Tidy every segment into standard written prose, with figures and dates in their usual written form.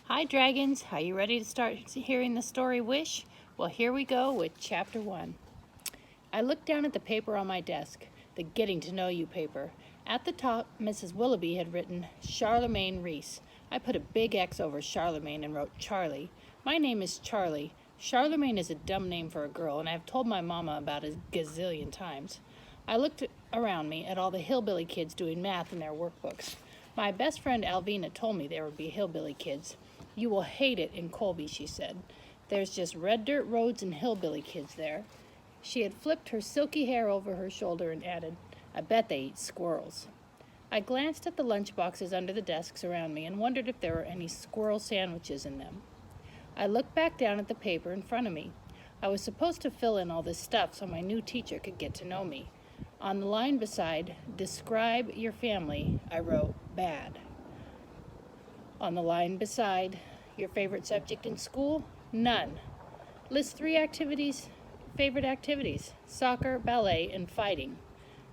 Hi dragons, are you ready to start hearing the story Wish? Well, here we go with chapter 1. I looked down at the paper on my desk, the Getting to Know You paper. At the top, Mrs. Willoughby had written Charlemagne Reese. I put a big X over Charlemagne and wrote Charlie. My name is Charlie. Charlemagne is a dumb name for a girl, and I've told my mama about it a gazillion times. I looked around me at all the hillbilly kids doing math in their workbooks. My best friend Alvina told me there would be hillbilly kids. You will hate it in Colby, she said. There's just red dirt roads and hillbilly kids there. She had flipped her silky hair over her shoulder and added, I bet they eat squirrels. I glanced at the lunch boxes under the desks around me and wondered if there were any squirrel sandwiches in them. I looked back down at the paper in front of me. I was supposed to fill in all this stuff so my new teacher could get to know me. On the line beside, describe your family, I wrote, bad. On the line beside, your favorite subject in school? None. List 3 favorite activities, soccer, ballet, and fighting.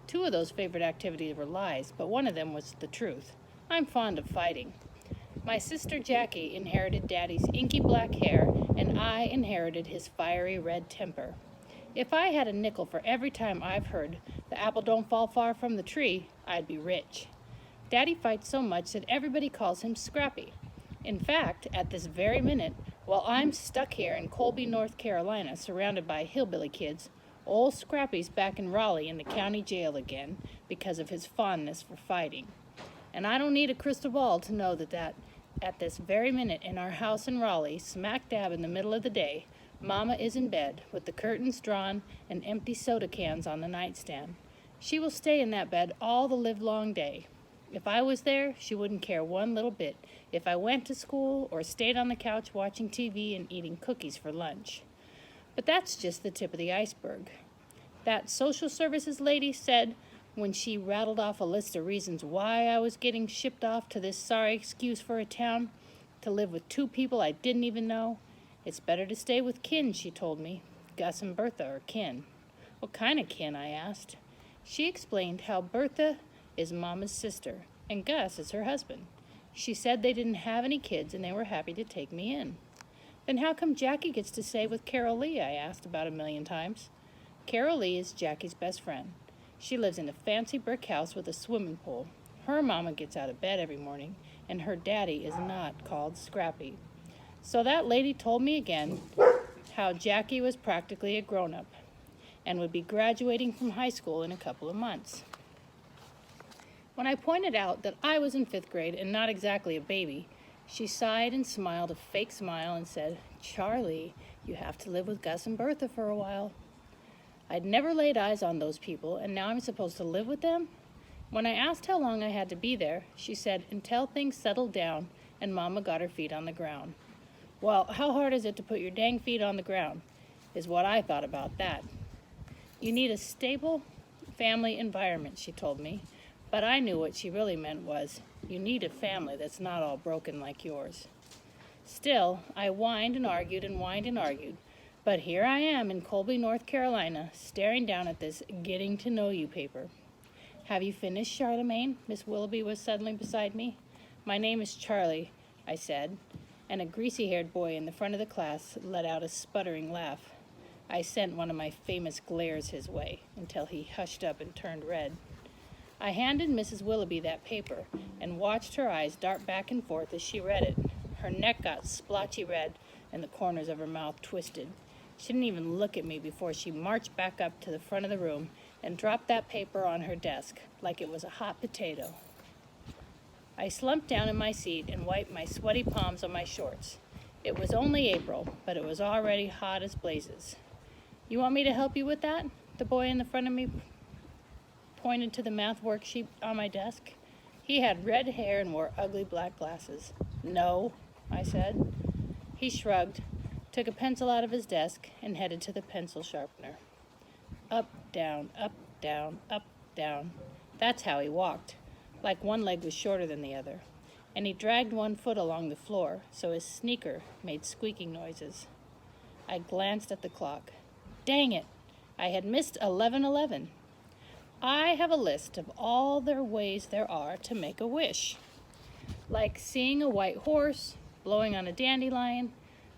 2 of those favorite activities were lies, but one of them was the truth. I'm fond of fighting. My sister Jackie inherited Daddy's inky black hair, and I inherited his fiery red temper. If I had a nickel for every time I've heard, the apple don't fall far from the tree, I'd be rich. Daddy fights so much that everybody calls him Scrappy. In fact, at this very minute, while I'm stuck here in Colby, North Carolina, surrounded by hillbilly kids, old Scrappy's back in Raleigh in the county jail again because of his fondness for fighting. And I don't need a crystal ball to know that at this very minute in our house in Raleigh, smack dab in the middle of the day, Mama is in bed with the curtains drawn and empty soda cans on the nightstand. She will stay in that bed all the livelong day. If I was there, she wouldn't care one little bit if I went to school or stayed on the couch watching TV and eating cookies for lunch. But that's just the tip of the iceberg. That social services lady said when she rattled off a list of reasons why I was getting shipped off to this sorry excuse for a town to live with 2 people I didn't even know. It's better to stay with kin, she told me. Gus and Bertha are kin. What kind of kin, I asked. She explained how Bertha is Mama's sister, and Gus is her husband. She said they didn't have any kids and they were happy to take me in. Then how come Jackie gets to stay with Carol Lee, I asked about 1,000,000 times. Carol Lee is Jackie's best friend. She lives in a fancy brick house with a swimming pool. Her mama gets out of bed every morning, and her daddy is not called Scrappy. So that lady told me again how Jackie was practically a grown-up and would be graduating from high school in a couple of months. When I pointed out that I was in 5th grade and not exactly a baby, she sighed and smiled a fake smile and said, Charlie, you have to live with Gus and Bertha for a while. I'd never laid eyes on those people, and now I'm supposed to live with them? When I asked how long I had to be there, she said, until things settled down and Mama got her feet on the ground. Well, how hard is it to put your dang feet on the ground, is what I thought about that. You need a stable family environment, she told me. But I knew what she really meant was, you need a family that's not all broken like yours. Still, I whined and argued, but here I am in Colby, North Carolina, staring down at this Getting to Know You paper. Have you finished, Charlemagne? Miss Willoughby was suddenly beside me. My name is Charlie, I said, and a greasy-haired boy in the front of the class let out a sputtering laugh. I sent one of my famous glares his way until he hushed up and turned red. I handed Mrs. Willoughby that paper and watched her eyes dart back and forth as she read it. Her neck got splotchy red and the corners of her mouth twisted. She didn't even look at me before she marched back up to the front of the room and dropped that paper on her desk like it was a hot potato. I slumped down in my seat and wiped my sweaty palms on my shorts. It was only April, but it was already hot as blazes. You want me to help you with that? The boy in the front of me pointed to the math worksheet on my desk. He had red hair and wore ugly black glasses. No, I said. He shrugged, took a pencil out of his desk, and headed to the pencil sharpener. Up, down, up, down, up, down. That's how he walked, like one leg was shorter than the other, and he dragged one foot along the floor so his sneaker made squeaking noises. I glanced at the clock. Dang it! I had missed 11:11. I have a list of all the ways there are to make a wish, like seeing a white horse, blowing on a dandelion.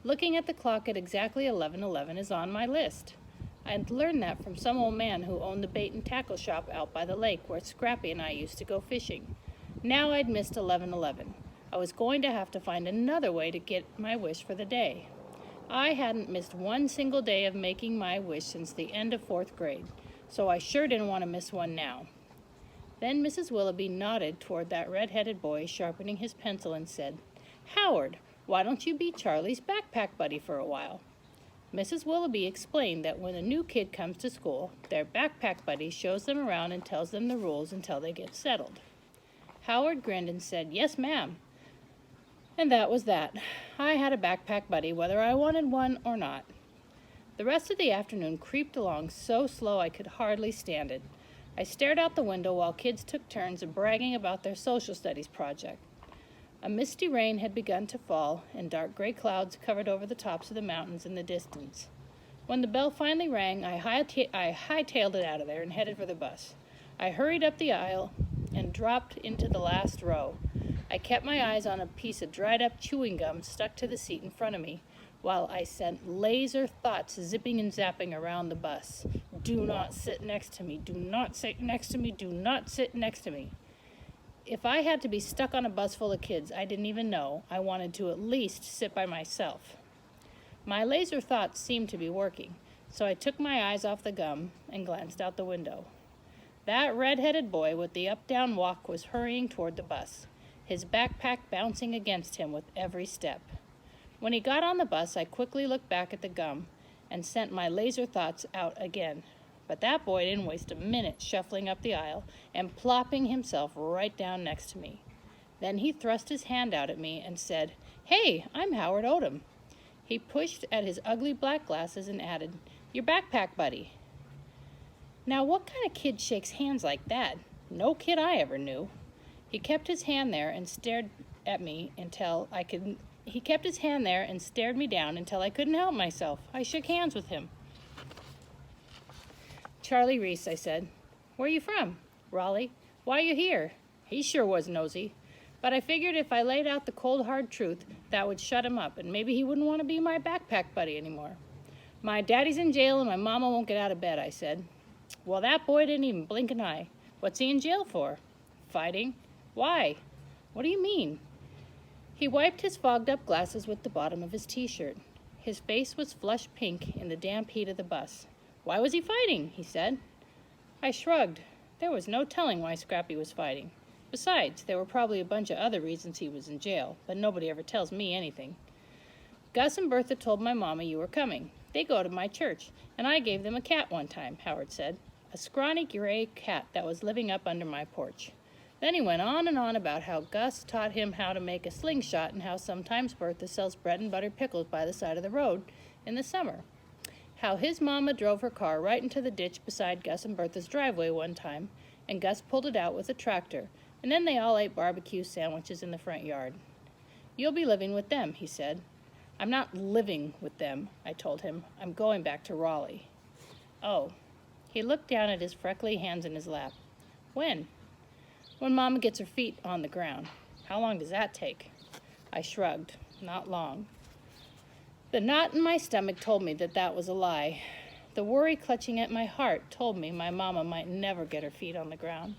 Looking at the clock at exactly 11:11 is on my list. I'd learned that from some old man who owned the bait and tackle shop out by the lake where Scrappy and I used to go fishing. Now I'd missed 11:11. I was going to have to find another way to get my wish for the day. I hadn't missed one single day of making my wish since the end of 4th grade, so I sure didn't want to miss one now. Then Mrs. Willoughby nodded toward that red-headed boy sharpening his pencil and said, "Howard, why don't you be Charlie's backpack buddy for a while?" Mrs. Willoughby explained that when a new kid comes to school, their backpack buddy shows them around and tells them the rules until they get settled. Howard grinned and said, "Yes, ma'am." And that was that. I had a backpack buddy whether I wanted one or not. The rest of the afternoon creeped along so slow I could hardly stand it. I stared out the window while kids took turns of bragging about their social studies project. A misty rain had begun to fall, and dark gray clouds covered over the tops of the mountains in the distance. When the bell finally rang, I hightailed it out of there and headed for the bus. I hurried up the aisle and dropped into the last row. I kept my eyes on a piece of dried-up chewing gum stuck to the seat in front of me, while I sent laser thoughts zipping and zapping around the bus. Do not sit next to me. Do not sit next to me. Do not sit next to me. If I had to be stuck on a bus full of kids I didn't even know, I wanted to at least sit by myself. My laser thoughts seemed to be working, so I took my eyes off the gum and glanced out the window. That red-headed boy with the up-down walk was hurrying toward the bus, his backpack bouncing against him with every step. When he got on the bus, I quickly looked back at the gum and sent my laser thoughts out again. But that boy didn't waste a minute shuffling up the aisle and plopping himself right down next to me. Then he thrust his hand out at me and said, "Hey, I'm Howard Odom." He pushed at his ugly black glasses and added, "Your backpack buddy." Now, what kind of kid shakes hands like that? No kid I ever knew. He kept his hand there and stared me down until I couldn't help myself. I shook hands with him. "Charlie Reese," I said. "Where you from?" "Raleigh." "Why you here?" He sure was nosy. But I figured if I laid out the cold, hard truth, that would shut him up, and maybe he wouldn't want to be my backpack buddy anymore. "My daddy's in jail and my mama won't get out of bed," I said. Well, that boy didn't even blink an eye. "What's he in jail for?" "Fighting." "Why?" "What do you mean?" He wiped his fogged-up glasses with the bottom of his T-shirt. His face was flush pink in the damp heat of the bus. "Why was he fighting?" he said. I shrugged. There was no telling why Scrappy was fighting. Besides, there were probably a bunch of other reasons he was in jail, but nobody ever tells me anything. "Gus and Bertha told my mama you were coming. They go to my church, and I gave them a cat one time," Howard said. "A scrawny gray cat that was living up under my porch." Then he went on and on about how Gus taught him how to make a slingshot and how sometimes Bertha sells bread and butter pickles by the side of the road in the summer. How his mama drove her car right into the ditch beside Gus and Bertha's driveway one time, and Gus pulled it out with a tractor, and then they all ate barbecue sandwiches in the front yard. "You'll be living with them," he said. "I'm not living with them," I told him. "I'm going back to Raleigh." "Oh." He looked down at his freckly hands in his lap. "When?" "When Mama gets her feet on the ground." "How long does that take?" I shrugged. "Not long." The knot in my stomach told me that was a lie. The worry clutching at my heart told me my mama might never get her feet on the ground.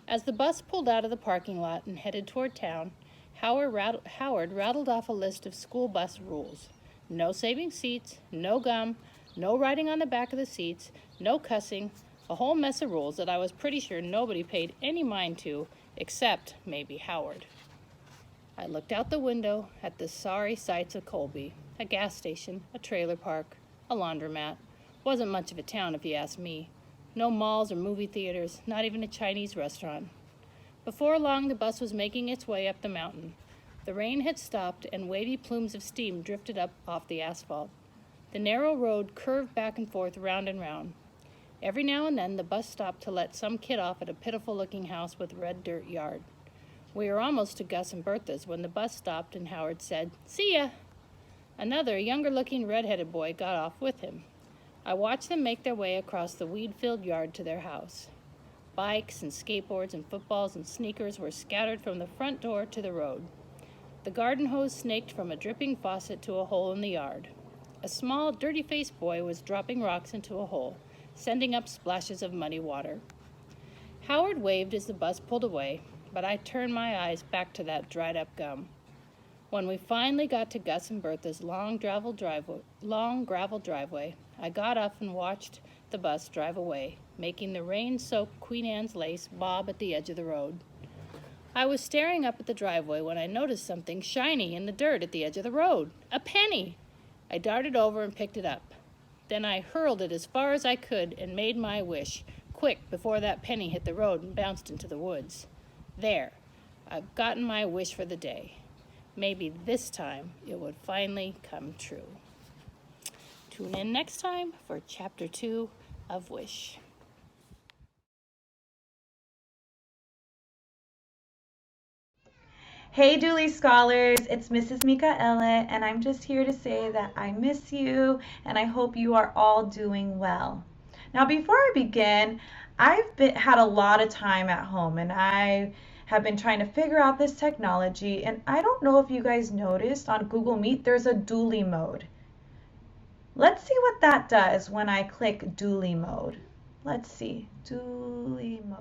As the bus pulled out of the parking lot and headed toward town, Howard rattled off a list of school bus rules. No saving seats, no gum, no riding on the back of the seats, no cussing, a whole mess of rules that I was pretty sure nobody paid any mind to, except maybe Howard. I looked out the window at the sorry sights of Colby. A gas station, a trailer park, a laundromat. Wasn't much of a town if you ask me. No malls or movie theaters, not even a Chinese restaurant. Before long, the bus was making its way up the mountain. The rain had stopped and wavy plumes of steam drifted up off the asphalt. The narrow road curved back and forth, round and round. Every now and then, the bus stopped to let some kid off at a pitiful-looking house with red dirt yard. We were almost to Gus and Bertha's when the bus stopped and Howard said, "See ya." Another, younger-looking, red-headed boy got off with him. I watched them make their way across the weed-filled yard to their house. Bikes and skateboards and footballs and sneakers were scattered from the front door to the road. The garden hose snaked from a dripping faucet to a hole in the yard. A small, dirty-faced boy was dropping rocks into a hole, sending up splashes of muddy water. Howard waved as the bus pulled away, but I turned my eyes back to that dried-up gum. When we finally got to Gus and Bertha's long gravel driveway, I got up and watched the bus drive away, making the rain-soaked Queen Anne's lace bob at the edge of the road. I was staring up at the driveway when I noticed something shiny in the dirt at the edge of the road. A penny! I darted over and picked it up. Then I hurled it as far as I could and made my wish, quick, before that penny hit the road and bounced into the woods. There, I've gotten my wish for the day. Maybe this time it would finally come true. Tune in next time for Chapter 2 of Wish. Hey Dooley Scholars, it's Mrs. Mikaela, and I'm just here to say that I miss you and I hope you are all doing well. Now before I begin, had a lot of time at home and I have been trying to figure out this technology, and I don't know if you guys noticed on Google Meet there's a Dooley mode. Let's see what that does when I click Dooley mode. Let's see, Dooley mode.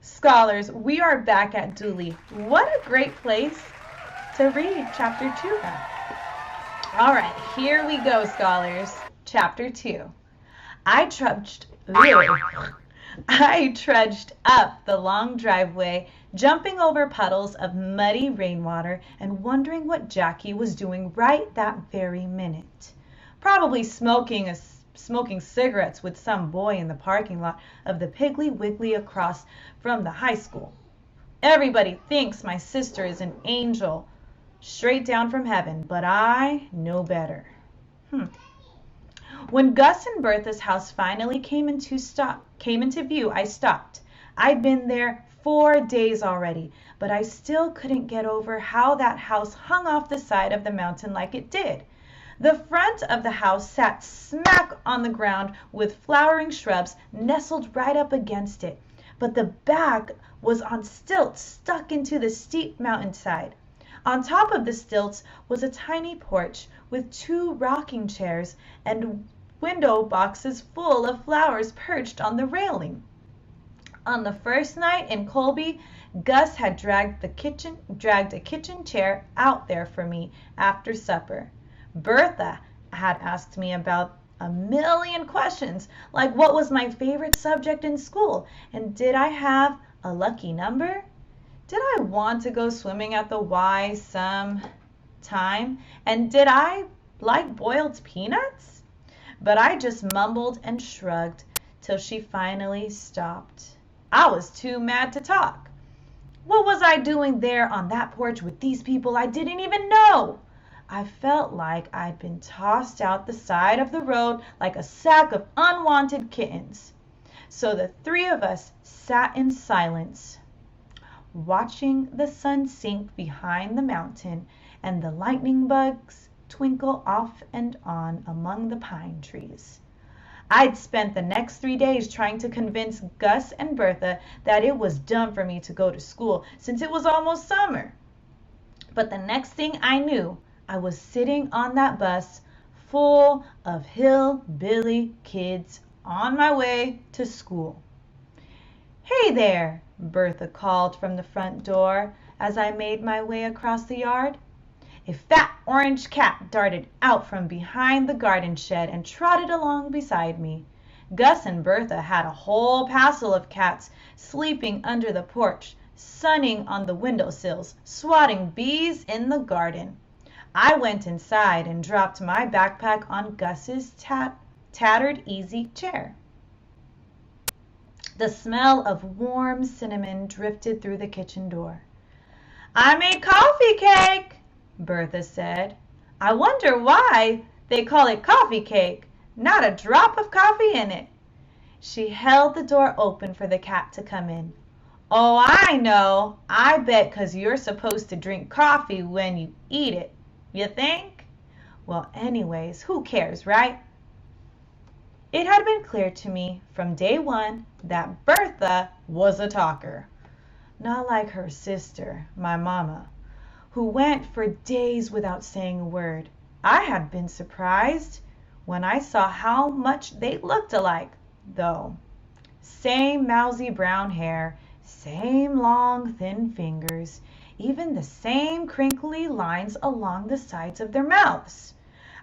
Scholars, we are back at Dooley. What a great place to read Chapter 2 at. All right, here we go, scholars. Chapter 2. I trudged up the long driveway, jumping over puddles of muddy rainwater and wondering what Jackie was doing right that very minute. Probably smoking cigarettes with some boy in the parking lot of the Piggly Wiggly across from the high school. Everybody thinks my sister is an angel straight down from heaven, but I know better. When Gus and Bertha's house finally came into view, I stopped. I'd been there 4 days already, but I still couldn't get over how that house hung off the side of the mountain like it did. The front of the house sat smack on the ground with flowering shrubs nestled right up against it, but the back was on stilts stuck into the steep mountainside. On top of the stilts was a tiny porch with 2 rocking chairs and window boxes full of flowers perched on the railing. On the first night in Colby, Gus had dragged a kitchen chair out there for me after supper. Bertha had asked me about a million questions, like what was my favorite subject in school, and did I have a lucky number? Did I want to go swimming at the Y some time? And did I like boiled peanuts? But I just mumbled and shrugged till she finally stopped. I was too mad to talk. What was I doing there on that porch with these people I didn't even know? I felt like I'd been tossed out the side of the road like a sack of unwanted kittens. So the 3 of us sat in silence, watching the sun sink behind the mountain and the lightning bugs twinkle off and on among the pine trees. I'd spent the next 3 days trying to convince Gus and Bertha that it was dumb for me to go to school since it was almost summer. But the next thing I knew, I was sitting on that bus full of hillbilly kids on my way to school. "Hey there," Bertha called from the front door as I made my way across the yard. A fat orange cat darted out from behind the garden shed and trotted along beside me. Gus and Bertha had a whole passel of cats sleeping under the porch, sunning on the windowsills, swatting bees in the garden. I went inside and dropped my backpack on Gus's tattered easy chair. The smell of warm cinnamon drifted through the kitchen door. "I made coffee cake," Bertha said. "I wonder why they call it coffee cake. Not a drop of coffee in it." She held the door open for the cat to come in. "Oh, I know. I bet 'cause you're supposed to drink coffee when you eat it. You think? Well, anyways, who cares, right?" It had been clear to me from day one that Bertha was a talker. Not like her sister, my mama, who went for days without saying a word. I had been surprised when I saw how much they looked alike, though. Same mousy brown hair, same long thin fingers, even the same crinkly lines along the sides of their mouths.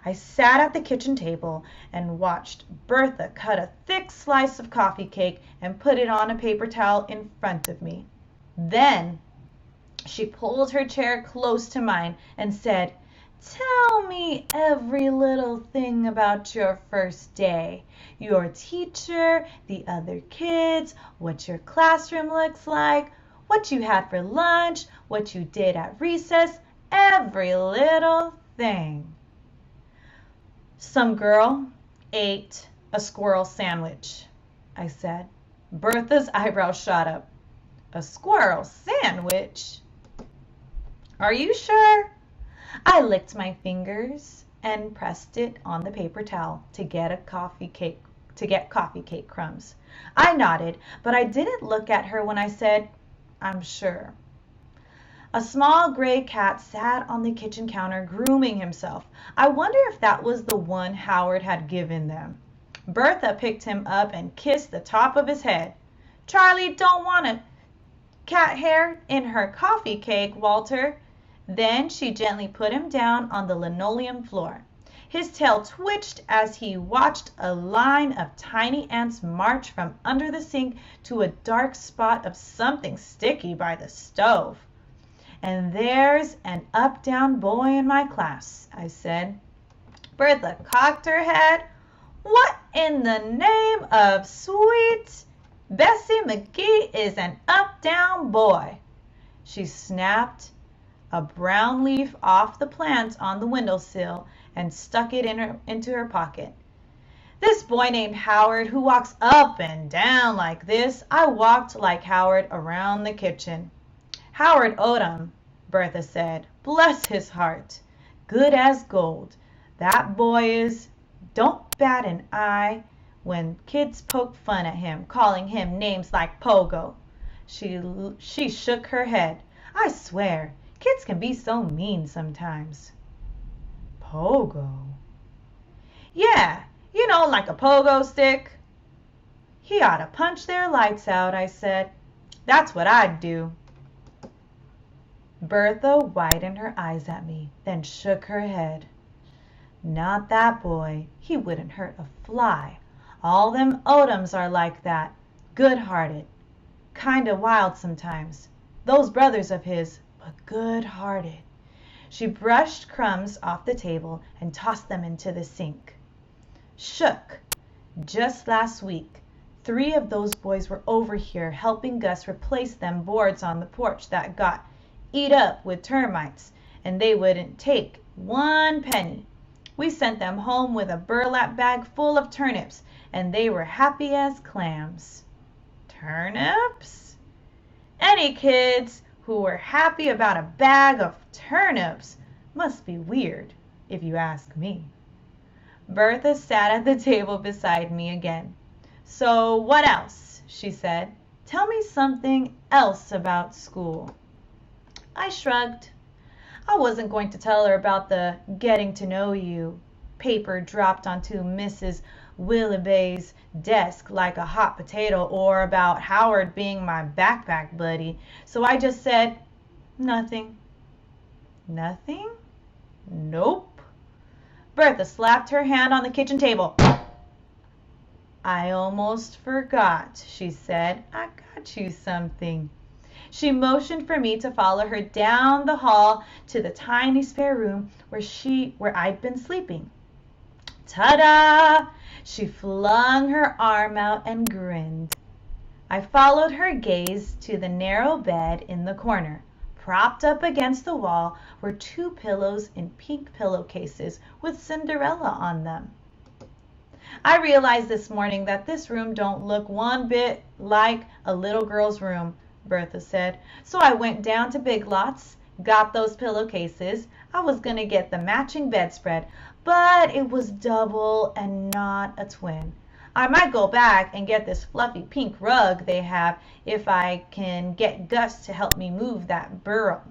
I sat at the kitchen table and watched Bertha cut a thick slice of coffee cake and put it on a paper towel in front of me. Then she pulled her chair close to mine and said, "Tell me every little thing about your first day. Your teacher, the other kids, what your classroom looks like, what you had for lunch, what you did at recess, every little thing." "Some girl ate a squirrel sandwich," I said. Bertha's eyebrows shot up. "A squirrel sandwich? Are you sure?" I licked my fingers and pressed it on the paper towel to get coffee cake crumbs. I nodded, but I didn't look at her when I said, "I'm sure." A small gray cat sat on the kitchen counter grooming himself. I wonder if that was the one Howard had given them. Bertha picked him up and kissed the top of his head. "Charlie don't want a cat hair in her coffee cake, Walter." Then she gently put him down on the linoleum floor. His tail twitched as he watched a line of tiny ants march from under the sink to a dark spot of something sticky by the stove. "And there's an up-down boy in my class," I said. Bertha cocked her head. "What in the name of sweet Bessie McGee is an up-down boy?" She snapped a brown leaf off the plant on the windowsill and stuck it into her pocket. "This boy named Howard who walks up and down like this." I walked like Howard around the kitchen. "Howard Odom," Bertha said. "Bless his heart. Good as gold. That boy is. Don't bat an eye when kids poke fun at him, calling him names like Pogo." She shook her head. "I swear, kids can be so mean sometimes." "Pogo?" "Yeah, you know, like a pogo stick." "He ought to punch their lights out," I said. "That's what I'd do." Bertha widened her eyes at me, then shook her head. "Not that boy. He wouldn't hurt a fly. All them Odoms are like that. Good-hearted. Kinda wild sometimes. Those brothers of his, but good-hearted." She brushed crumbs off the table and tossed them into the sink. "Shook. Just last week, 3 of those boys were over here helping Gus replace them boards on the porch that got eat up with termites, and they wouldn't take 1 penny. We sent them home with a burlap bag full of turnips, and they were happy as clams." "Turnips?" "Any kids who were happy about a bag of turnips must be weird, if you ask me." Bertha sat at the table beside me again. "So what else?" she said. "Tell me something else about school." I shrugged. I wasn't going to tell her about the getting to know you paper dropped onto Mrs. Willoughby's desk like a hot potato, or about Howard being my backpack buddy, so I just said, "Nothing." "Nothing?" "Nope." Bertha slapped her hand on the kitchen table. "I almost forgot," she said. "I got you something." She motioned for me to follow her down the hall to the tiny spare room where I'd been sleeping. "Ta-da!" She flung her arm out and grinned. I followed her gaze to the narrow bed in the corner. Propped up against the wall were 2 pillows in pink pillowcases with Cinderella on them. "I realized this morning that this room don't look one bit like a little girl's room," Bertha said. "So I went down to Big Lots, got those pillowcases. I was going to get the matching bedspread, but it was double and not a twin. I might go back and get this fluffy pink rug they have if I can get Gus to help me move that bureau.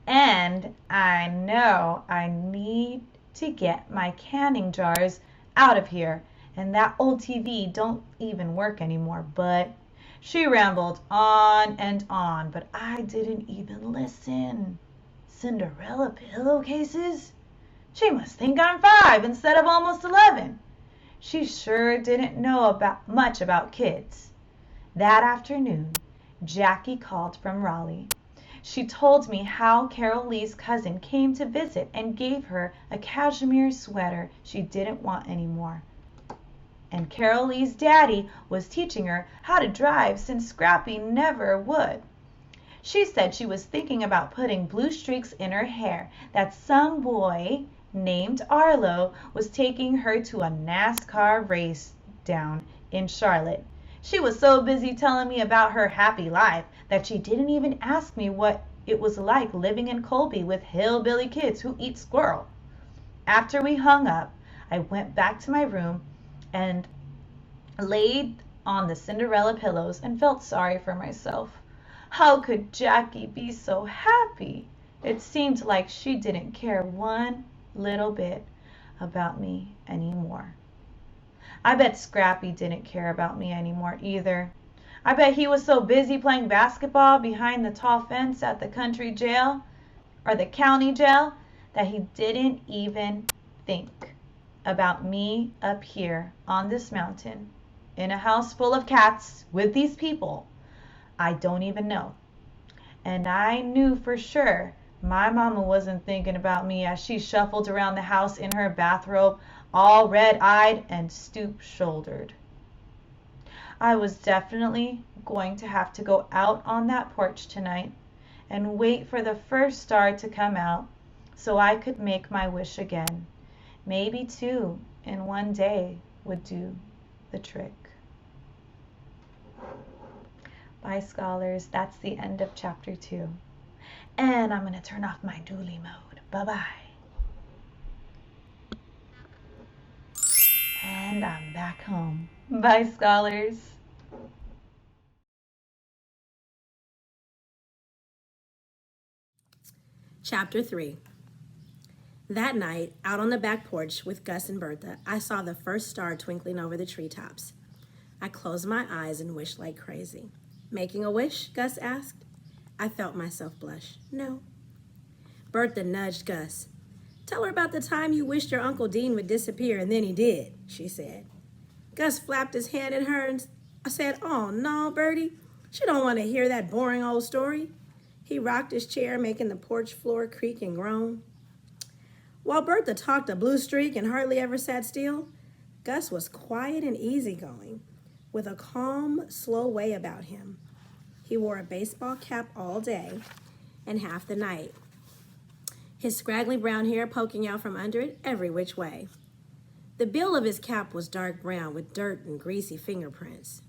And I know I need to get my canning jars out of here, and that old TV don't even work anymore. But she rambled on and on, but I didn't even listen. Cinderella pillowcases? She must think I'm 5 instead of almost 11. She sure didn't know much about kids. That afternoon, Jackie called from Raleigh. She told me how Carol Lee's cousin came to visit and gave her a cashmere sweater she didn't want anymore. And Carol Lee's daddy was teaching her how to drive since Scrappy never would. She said she was thinking about putting blue streaks in her hair, that some boy named Arlo was taking her to a NASCAR race down in Charlotte. She was so busy telling me about her happy life that she didn't even ask me what it was like living in Colby with hillbilly kids who eat squirrel. After we hung up, I went back to my room and laid on the Cinderella pillows and felt sorry for myself. How could Jackie be so happy? It seemed like she didn't care one little bit about me anymore. I bet Scrappy didn't care about me anymore either. I bet he was so busy playing basketball behind the tall fence at the country jail or the county jail that he didn't even think about me up here on this mountain in a house full of cats with these people I don't even know. And I knew for sure my mama wasn't thinking about me as she shuffled around the house in her bathrobe, all red-eyed and stoop-shouldered. I was definitely going to have to go out on that porch tonight and wait for the first star to come out so I could make my wish again. Maybe 2 in one day would do the trick. Bye, scholars. That's the end of chapter 2. And I'm going to turn off my dooley mode. Bye-bye. And I'm back home. Bye, scholars. Chapter 3. That night, out on the back porch with Gus and Bertha, I saw the first star twinkling over the treetops. I closed my eyes and wished like crazy. Making a wish? Gus asked. I felt myself blush. No. Bertha nudged Gus. Tell her about the time you wished your Uncle Dean would disappear, and then he did, she said. Gus flapped his hand at her and I said, oh, no, Bertie. She don't want to hear that boring old story. He rocked his chair, making the porch floor creak and groan. While Bertha talked a blue streak and hardly ever sat still, Gus was quiet and easygoing, with a calm, slow way about him. He wore a baseball cap all day and half the night, his scraggly brown hair poking out from under it every which way. The bill of his cap was dark brown with dirt and greasy fingerprints.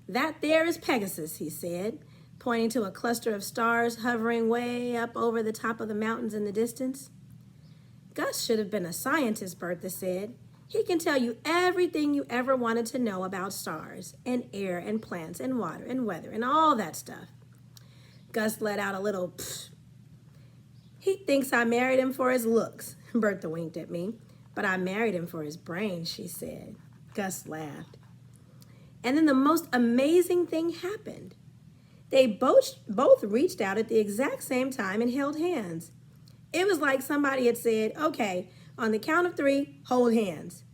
That there is Pegasus, he said, pointing to a cluster of stars hovering way up over the top of the mountains in the distance. Gus should have been a scientist, Bertha said. He can tell you everything you ever wanted to know about stars and air and plants and water and weather and all that stuff. Gus let out a little pfft. He thinks I married him for his looks, Bertha winked at me. But I married him for his brains, she said. Gus laughed. And then the most amazing thing happened. They both reached out at the exact same time and held hands. It was like somebody had said, okay, on the count of 3, hold hands.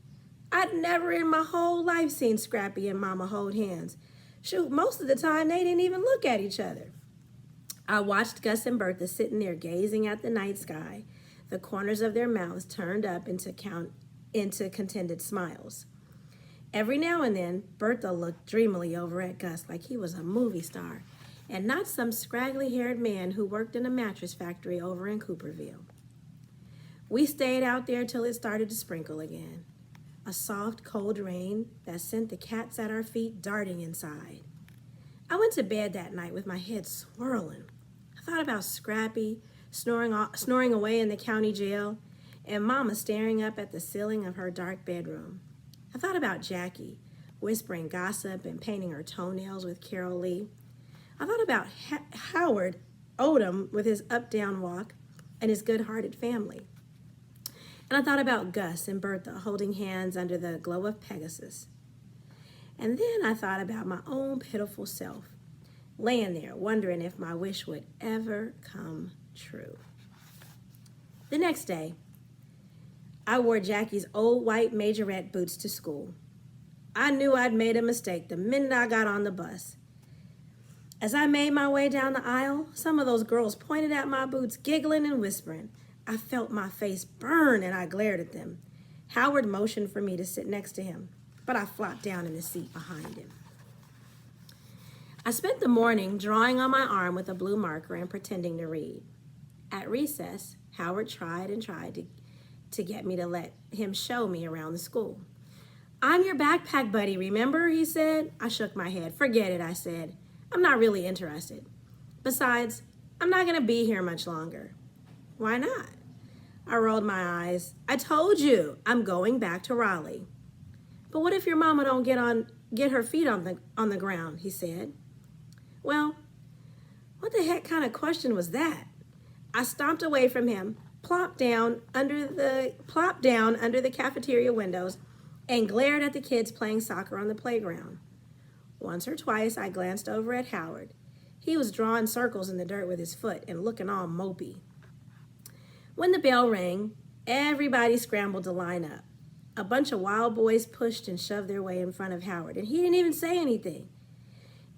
I'd never in my whole life seen Scrappy and Mama hold hands. Shoot, most of the time they didn't even look at each other. I watched Gus and Bertha sitting there gazing at the night sky, the corners of their mouths turned up into contented smiles. Every now and then, Bertha looked dreamily over at Gus like he was a movie star and not some scraggly-haired man who worked in a mattress factory over in Cooperville. We stayed out there till it started to sprinkle again, a soft, cold rain that sent the cats at our feet darting inside. I went to bed that night with my head swirling. I thought about Scrappy, snoring away in the county jail, and Mama staring up at the ceiling of her dark bedroom. I thought about Jackie, whispering gossip and painting her toenails with Carol Lee. I thought about Howard Odom with his up-down walk and his good-hearted family. And I thought about Gus and Bertha holding hands under the glow of Pegasus. And then I thought about my own pitiful self, laying there wondering if my wish would ever come true. The next day, I wore Jackie's old white majorette boots to school. I knew I'd made a mistake the minute I got on the bus. As I made my way down the aisle, some of those girls pointed at my boots, giggling and whispering. I felt my face burn and I glared at them. Howard motioned for me to sit next to him, but I flopped down in the seat behind him. I spent the morning drawing on my arm with a blue marker and pretending to read. At recess, Howard tried to get me to let him show me around the school. "I'm your backpack buddy, remember?" he said. I shook my head. "Forget it," I said. "I'm not really interested. Besides, I'm not going to be here much longer." "Why not?" I rolled my eyes. "I told you, I'm going back to Raleigh." "But what if your mama don't get her feet on the ground?" he said. Well, what the heck kind of question was that? I stomped away from him, plopped down under the cafeteria windows, and glared at the kids playing soccer on the playground. Once or twice, I glanced over at Howard. He was drawing circles in the dirt with his foot and looking all mopey. When the bell rang, everybody scrambled to line up. A bunch of wild boys pushed and shoved their way in front of Howard, and he didn't even say anything.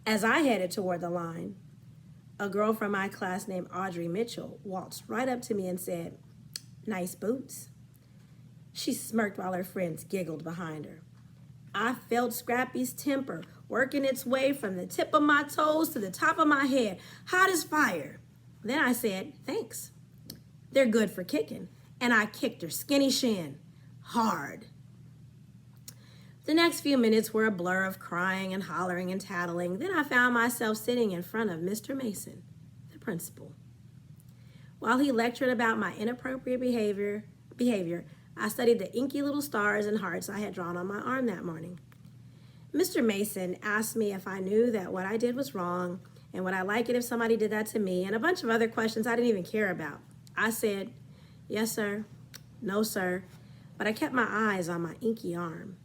As I headed toward the line, a girl from my class named Audrey Mitchell waltzed right up to me and said, "Nice boots." She smirked while her friends giggled behind her. I felt Scrappy's temper working its way from the tip of my toes to the top of my head, hot as fire. Then I said, "Thanks. They're good for kicking." And I kicked her skinny shin hard. The next few minutes were a blur of crying and hollering and tattling. Then I found myself sitting in front of Mr. Mason, the principal. While he lectured about my inappropriate behavior, I studied the inky little stars and hearts I had drawn on my arm that morning. Mr. Mason asked me if I knew that what I did was wrong and would I like it if somebody did that to me, and a bunch of other questions I didn't even care about. I said, "Yes, sir," "No, sir," but I kept my eyes on my inky arm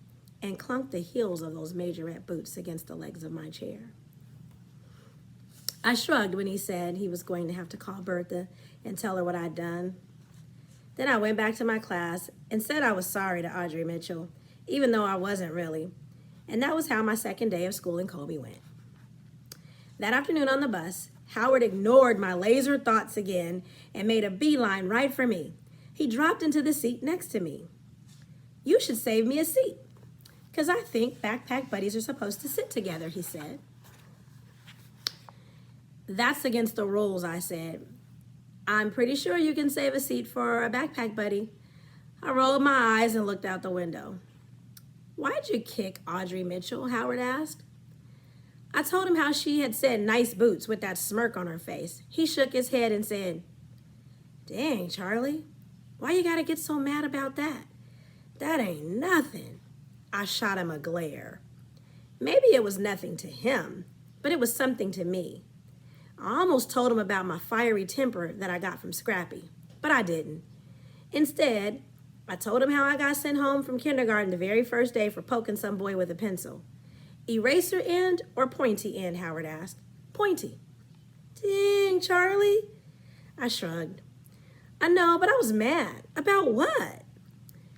and clunked the heels of those majorette boots against the legs of my chair. I shrugged when he said he was going to have to call Bertha and tell her what I'd done. Then I went back to my class and said I was sorry to Audrey Mitchell, even though I wasn't really. And that was how my second day of school in Colby went. That afternoon on the bus, Howard ignored my laser thoughts again and made a beeline right for me. He dropped into the seat next to me. "You should save me a seat, 'cause I think backpack buddies are supposed to sit together," he said. "That's against the rules," I said. "I'm pretty sure you can save a seat for a backpack buddy." I rolled my eyes and looked out the window. "Why'd you kick Audrey Mitchell?" Howard asked. I told him how she had said "nice boots" with that smirk on her face. He shook his head and said, "Dang, Charlie, why you gotta get so mad about that? That ain't nothing." I shot him a glare. Maybe it was nothing to him, but it was something to me. I almost told him about my fiery temper that I got from Scrappy, but I didn't. Instead, I told him how I got sent home from kindergarten the very first day for poking some boy with a pencil. "Eraser end or pointy end?" Howard asked. "Pointy." "Dang, Charlie." I shrugged. "I know, but I was mad." "About what?"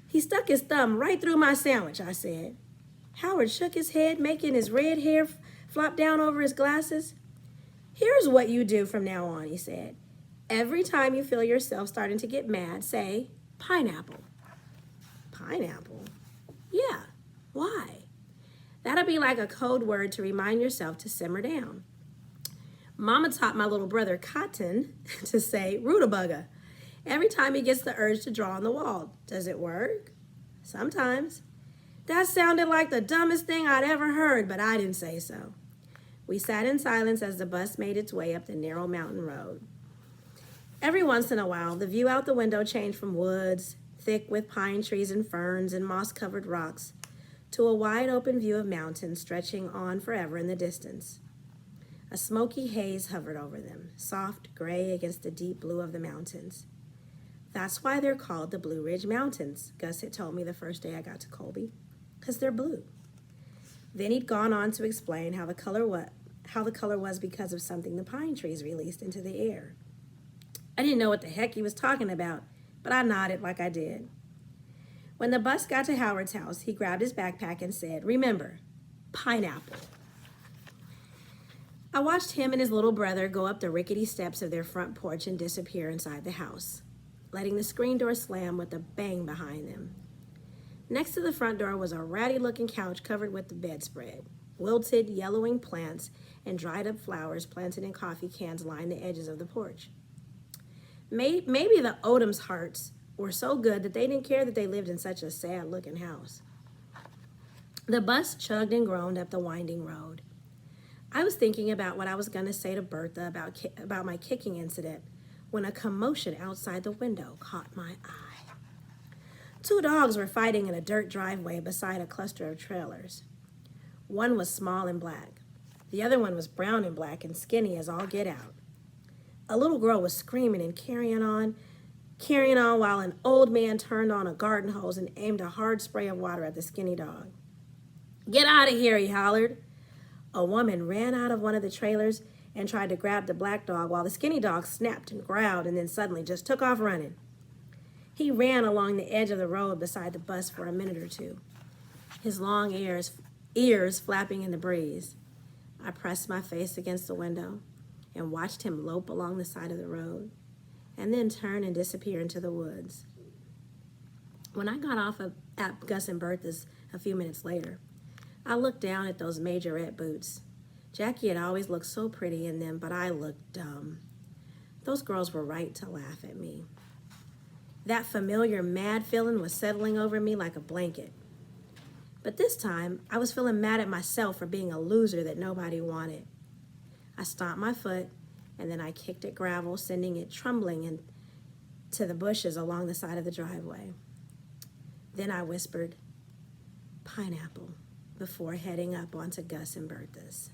"He stuck his thumb right through my sandwich," I said. Howard shook his head, making his red hair flop down over his glasses. "Here's what you do from now on," he said. "Every time you feel yourself starting to get mad, say, 'pineapple.'" "Pineapple?" "Yeah. Why?" That'll be like a code word to remind yourself to simmer down. Mama taught my little brother Cotton to say rutabaga every time he gets the urge to draw on the wall. Does it work? Sometimes. That sounded like the dumbest thing I'd ever heard, but I didn't say so. We sat in silence as the bus made its way up the narrow mountain road. Every once in a while, the view out the window changed from woods, thick with pine trees and ferns and moss-covered rocks, to a wide open view of mountains stretching on forever in the distance. A smoky haze hovered over them, soft gray against the deep blue of the mountains. That's why they're called the Blue Ridge Mountains, Gus had told me the first day I got to Colby, 'cause they're blue. Then he'd gone on to explain how the color was because of something the pine trees released into the air. I didn't know what the heck he was talking about, but I nodded like I did. When the bus got to Howard's house, he grabbed his backpack and said, "Remember, pineapple." I watched him and his little brother go up the rickety steps of their front porch and disappear inside the house, letting the screen door slam with a bang behind them. Next to the front door was a ratty-looking couch covered with the bedspread. Wilted, yellowing plants and dried-up flowers planted in coffee cans lined the edges of the porch. Maybe the Odom's hearts were so good that they didn't care that they lived in such a sad-looking house. The bus chugged and groaned up the winding road. I was thinking about what I was going to say to Bertha about my kicking incident when a commotion outside the window caught my eye. 2 dogs were fighting in a dirt driveway beside a cluster of trailers. One was small and black. The other one was brown and black and skinny as all get out. A little girl was screaming and carrying on while an old man turned on a garden hose and aimed a hard spray of water at the skinny dog. "Get out of here," he hollered. A woman ran out of one of the trailers and tried to grab the black dog while the skinny dog snapped and growled and then suddenly just took off running. He ran along the edge of the road beside the bus for a minute or two, his long ears flapping in the breeze. I pressed my face against the window and watched him lope along the side of the road and then turn and disappear into the woods. When I got off at Gus and Bertha's a few minutes later, I looked down at those majorette boots. Jackie had always looked so pretty in them, but I looked dumb. Those girls were right to laugh at me. That familiar mad feeling was settling over me like a blanket. But this time, I was feeling mad at myself for being a loser that nobody wanted. I stomped my foot, and then I kicked at gravel, sending it tumbling into the bushes along the side of the driveway. Then I whispered, "Pineapple," before heading up onto Gus and Bertha's.